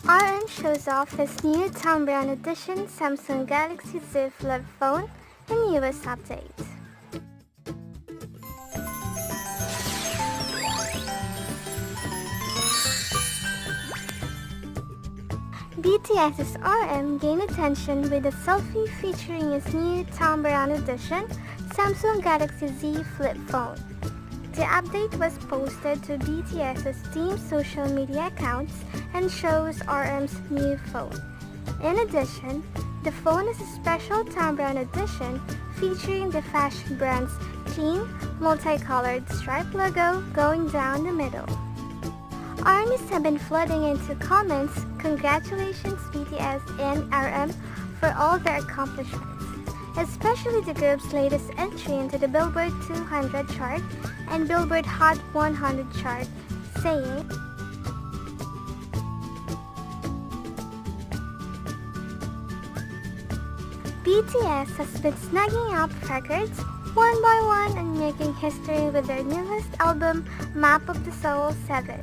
RM shows off his new Thom Browne edition Samsung Galaxy Z Flip phone in newest update. BTS's RM gained attention with a selfie featuring his new Thom Browne edition Samsung Galaxy Z Flip phone. The update was posted to BTS's team's social media accounts and shows RM's new phone. In addition, the phone is a special Thom Browne edition featuring the fashion brand's clean, multicolored stripe logo going down the middle. ARMYs have been flooding into comments. Congratulations BTS and RM for all their accomplishments, especially the group's latest entry into the Billboard 200 chart and Billboard Hot 100 chart, saying, BTS has been snagging up records one by one and making history with their newest album, Map of the Soul 7.